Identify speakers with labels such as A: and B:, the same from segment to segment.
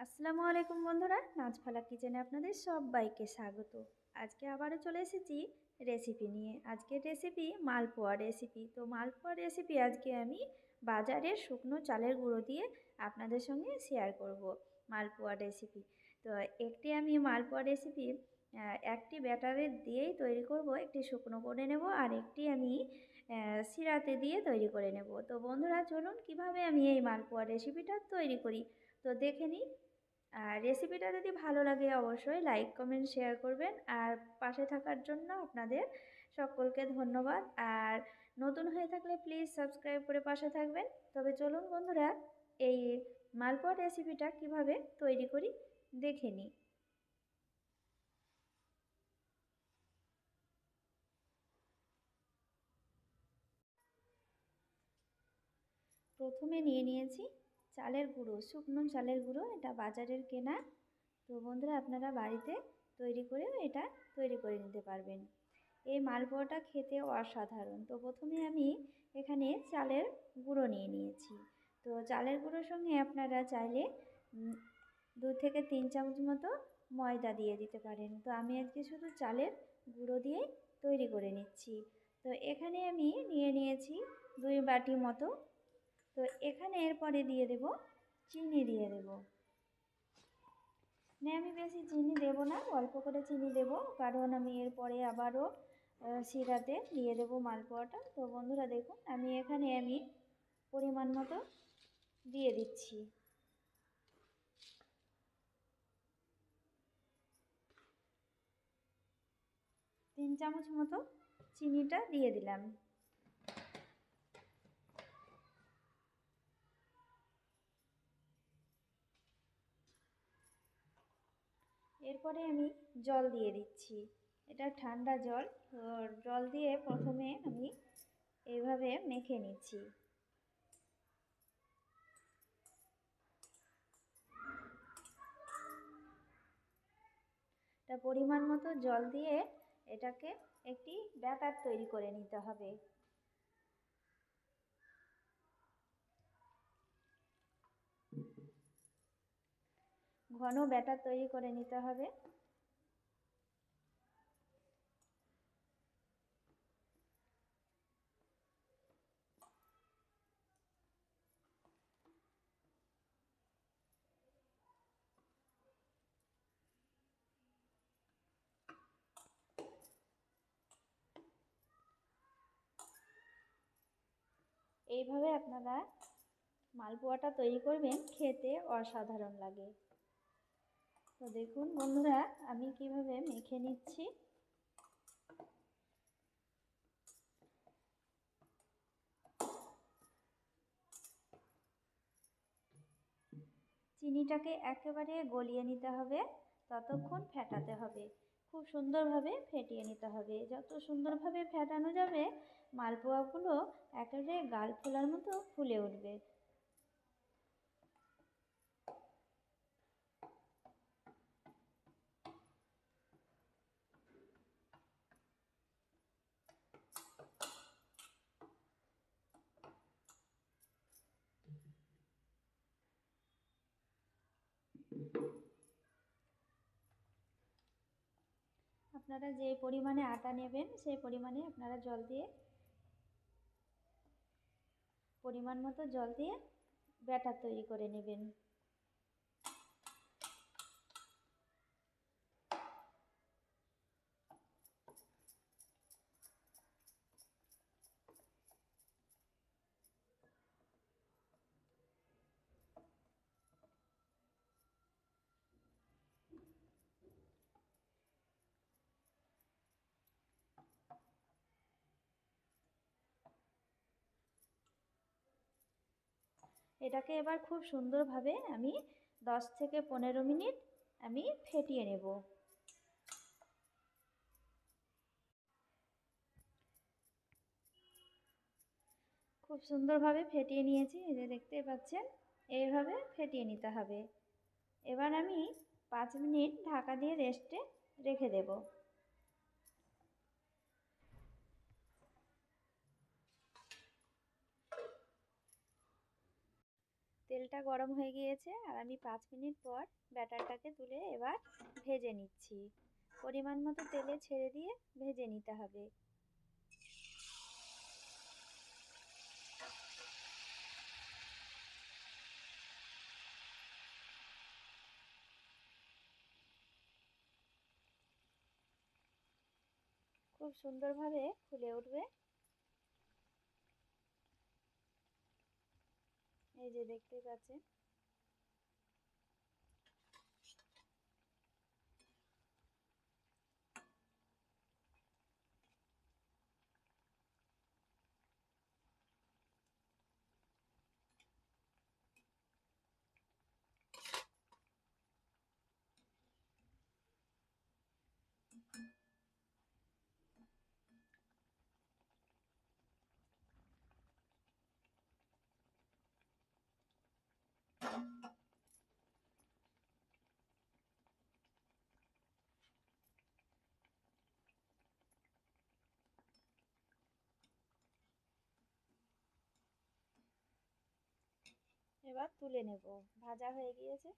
A: আসসালামু আলাইকুম বন্ধুরা, নাজফালা কিচেনে আপনাদের সবাইকে স্বাগত। আজকে আবারও চলে এসেছি রেসিপি নিয়ে। আজকের রেসিপি মালপোয়া রেসিপি। তো মালপোয়া রেসিপি আজকে আমি বাজারের শুকনো চালের গুঁড়ো দিয়ে আপনাদের সঙ্গে শেয়ার করব মালপোয়া রেসিপি। তো আমি মালপোয়া রেসিপি একটি ব্যাটারে দিয়েই তৈরি করব, একটি শুকনো করে নেব আর একটি আমি শিরাতে দিয়ে তৈরি করে নেব। তো বন্ধুরা চলুন কিভাবে আমি এই মালপোয়া রেসিপিটা তৈরি করি তো দেখে নিই। আর রেসিপিটা যদি ভালো লাগে অবশ্যই লাইক কমেন্ট শেয়ার করবেন, আর পাশে থাকার জন্য আপনাদের সকলকে ধন্যবাদ। আর নতুন হয়ে থাকলে প্লিজ সাবস্ক্রাইব করে পাশে থাকবেন। তবে চলুন বন্ধুরা এই মালপোয়া রেসিপিটা কিভাবে তৈরি করি দেখে নিই। প্রথমে নিয়ে নিয়েছি চালের গুঁড়ো, শুকনো চালের গুঁড়ো, এটা বাজারের কেনা। তো বন্ধুরা আপনারা বাড়িতে তৈরি করেও এটা তৈরি করে নিতে পারবেন। এই মালপোয়াটা খেতে অসাধারণ। তো প্রথমে আমি এখানে চালের গুঁড়ো নিয়ে নিয়েছি। তো চালের গুঁড়োর সঙ্গে আপনারা চাইলে 2 থেকে 3 চামচ মতো ময়দা দিয়ে দিতে পারেন। তো আমি আজকে শুধু চালের গুঁড়ো দিয়েই তৈরি করে নিচ্ছি। তো এখানে আমি নিয়ে নিয়েছি 2 বাটি মতো। তো এখানে এরপরে দিয়ে দেব চিনি, দিয়ে দেব। আমি বেশি চিনি দেব না, অল্প করে চিনি দেব, কারণ আমি এরপরে আবারও শিরাতে দিয়ে দেব মালপোয়াটা। তো বন্ধুরা দেখুন আমি এখানে পরিমাণ মতো দিয়ে দিচ্ছি। 3 চামচ মতো চিনিটা দিয়ে দিলাম। এরপরে আমি জল দিয়ে দিচ্ছি, এটা ঠান্ডা জল। তো জল দিয়ে প্রথমে আমি এইভাবে মেখে নিচ্ছি। এটা পরিমাণ মতো জল দিয়ে এটাকে একটি ব্যাটার তৈরি করে নিতে হবে। ঘন ব্যাটার তৈরি করে নিতে হবে। এইভাবে আপনারা মালপোয়াটা তৈরি করবেন, খেতে অসাধারণ লাগে। তো দেখুন বন্ধুরা আমি কিভাবে মেখে নিচ্ছি। চিনিটাকে একেবারে গলিয়ে নিতে হবে, ততক্ষণ ফেটাতে হবে। খুব সুন্দরভাবে ফেটিয়ে নিতে হবে। যত সুন্দরভাবে ফেটানো যাবে মালপোয়াগুলো একেবারে গাল ফোলার মতো ফুলে উঠবে। আপনারা যে পরিমাণে আটা নেবেন সেই পরিমাণে আপনারা পরিমাণ মতো জল দিয়ে ব্যাটার তৈরি করে নেবেন। এটাকে এবার খুব সুন্দরভাবে আমি 10 থেকে 15 মিনিট আমি ফেটিয়ে নেব। খুব সুন্দরভাবে ফেটিয়ে নিয়েছি, এই যে দেখতে পাচ্ছেন, এইভাবে ফেটিয়ে নিতে হবে। এবার আমি 5 মিনিট ঢাকা দিয়ে রেস্টে রেখে দেব। তেলটা গরম হয়ে গিয়েছে আর আমি 5 মিনিট পর ব্যাটারটাকে তুলে এবার ভেজে নিচ্ছি। পরিমাণ মতো তেলে ছেড়ে দিয়ে ভেজে নিতে হবে। খুব সুন্দরভাবে ফুলে উঠবে। এই যে দেখতেই পাচ্ছেন। এবার তুলে নেব। ভাজা হয়ে গিয়েছে।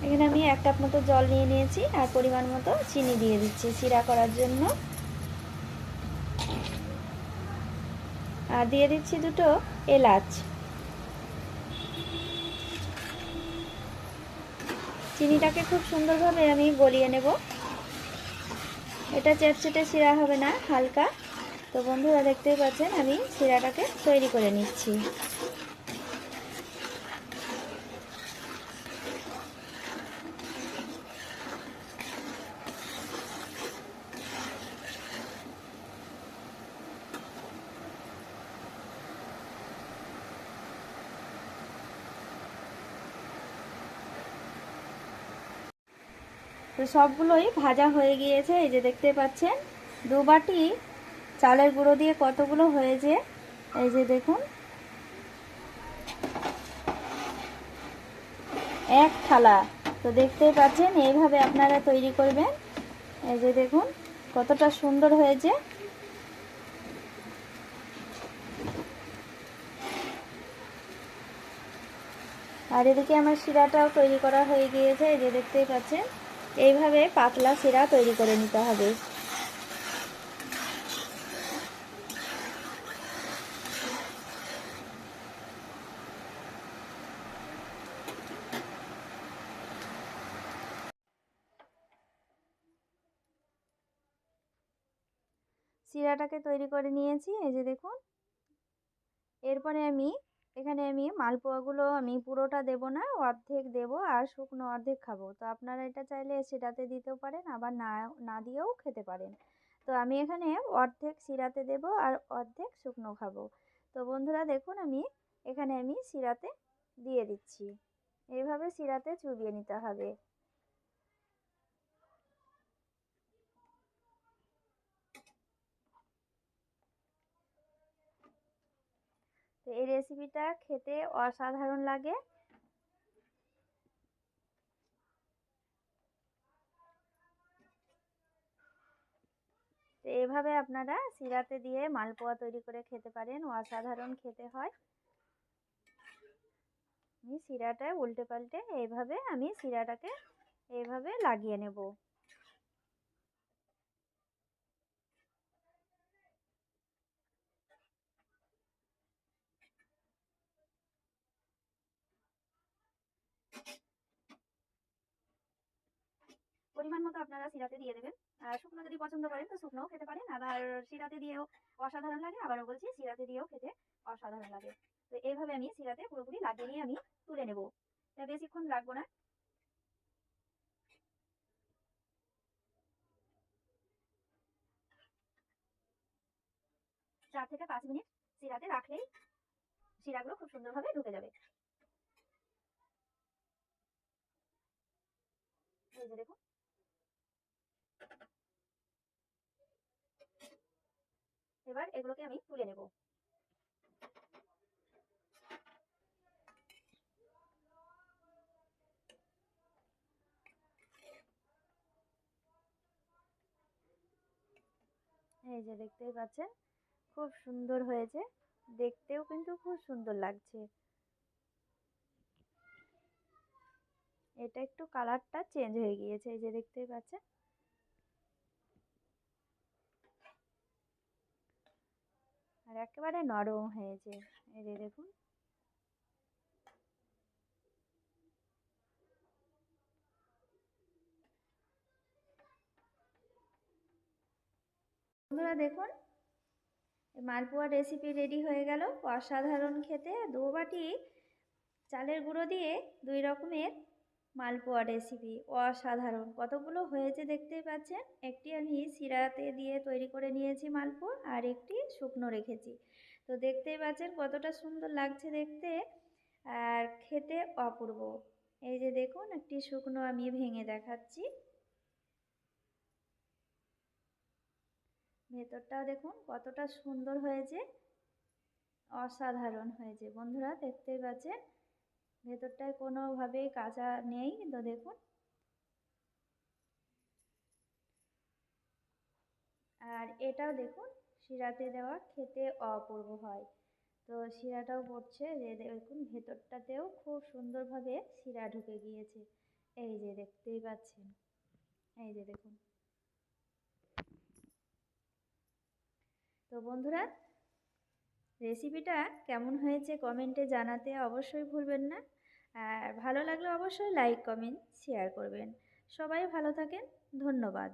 A: এখানে আমি 1 কাপ মতো জল নিয়ে নিয়েছি আর পরিমাণ মতো চিনি দিয়ে দিচ্ছি শিরা করার জন্য। আর দিয়ে দিচ্ছি 2টো এলাচ। চিনিটাকে খুব সুন্দরভাবে আমি গলিয়ে নেব। এটা চেটচেটে শিরা হবে না, হালকা। তো বন্ধুরা দেখতেই পাচ্ছেন আমি শিরাটাকে তৈরি করে নিচ্ছি। তো সবগুলোই ভাজা হয়ে গিয়েছে। এই যে দেখতে পাচ্ছেন 2 বাটি চালের গুঁড়ো দিয়ে কতগুলো হয়েছে। এই যে দেখুন, 1 থালা। তো দেখতেই পাচ্ছেন এইভাবে আপনারা তৈরি করবেন। এই যে দেখুন কতটা সুন্দর হয়েছে। আর এদিকে আমার শিরাটাও তৈরি করা হয়ে গিয়েছে। এই যে দেখতেই পাচ্ছেন এইভাবে পাতলা শিরা তৈরি করে নিতে হবে। শিরাটাকে তৈরি করে নিয়েছি। এই যে দেখুন, এরপরে এখানে আমি মালপোয়াগুলো আমি পুরোটা দেব না, অর্ধেক দেব আর শুকনো অর্ধেক খাবো। তো আপনারা এটা চাইলে শিরাতে দিতেও পারেন, আবার না না দিয়েও খেতে পারেন। তো আমি এখানে অর্ধেক শিরাতে দেব আর অর্ধেক শুকনো খাবো। তো বন্ধুরা দেখুন এখানে আমি শিরাতে দিয়ে দিচ্ছি। এইভাবে শিরাতে চুবিয়ে নিতে হবে। তো এই রেসিপিটা খেতে অসাধারণ লাগে। তো এভাবে আপনারা শিরাতে দিয়ে মালপোয়া তৈরি করে খেতে পারেন, অসাধারণ খেতে হয়। আমি শিরাটা উল্টে পাল্টে এইভাবে আমি শিরাটাকে এইভাবে লাগিয়ে নেব। পরিমাণ মতো আপনারা শিরাতে দিয়ে দেবেন। আর শুকনো যদি পছন্দ করেন তো শুকনোও খেতে পারেন, আবার শিরাতে দিয়েও অসাধারণ লাগে। আবারও বলছি, শিরাতে দিয়েও খেতে অসাধারণ লাগে। তো এইভাবে আমি শিরাতে পুরোপুরি লাগিয়ে নিয়ে আমি তুলে নেব। এটা বেশিক্ষণ রাখবো না। 4 থেকে 5 মিনিট শিরাতে রাখলেই শিরাগুলো খুব সুন্দরভাবে ঢুকে যাবে। এই যে দেখুন, এবার এগুলোকে আমি তুলে নেব। এই যে দেখতেই পাচ্ছেন, খুব সুন্দর হয়েছে, দেখতেও কিন্তু খুব সুন্দর লাগছে। এটা একটু কালারটা চেঞ্জ হয়ে গিয়েছে, এই যে দেখতেই পাচ্ছেন। আর একেবারে নরম হয়েছে, এই যে দেখুন। বন্ধুরা দেখুন, মালপোয়া রেসিপি রেডি হয়ে গেল। অসাধারণ খেতে, 2 বাটি চালের গুঁড়ো দিয়ে 2 রকমের মালপোয়া রেসিপি, অসাধারণ। কতগুলো হয়েছে দেখতেই পাচ্ছেন। একটি আমি শিরাতে দিয়ে তৈরি করে নিয়েছি মালপোয়া, আর একটি শুকনো রেখেছি। তো দেখতেই পাচ্ছেন কতটা সুন্দর লাগছে দেখতে, আর খেতে অপূর্ব। এই যে দেখুন, একটি শুকনো আমি ভেঙে দেখাচ্ছি। ভেতরটাও দেখুন কতটা সুন্দর হয়েছে, অসাধারণ হয়েছে। বন্ধুরা দেখতেই পাচ্ছেন, ভেতরটায় কোনোভাবেই কাঁচা নেই। তো দেখুন, আর এটাও দেখুন শিরাতে দেওয়া, খেতে অপূর্ব হয়। তো শিরাটাও পড়ছে, যে দেখুন ভেতরটাতেও খুব সুন্দরভাবে শিরা ঢুকে গিয়েছে। এই যে দেখতেই পাচ্ছেন, এই যে দেখুন। তো বন্ধুরা, রেসিপিটা কেমন হয়েছে কমেন্টে জানাতে অবশ্যই ভুলবেন না। আর ভালো লাগলে অবশ্যই লাইক, কমেন্ট, শেয়ার করবেন। সবাই ভালো থাকেন, ধন্যবাদ।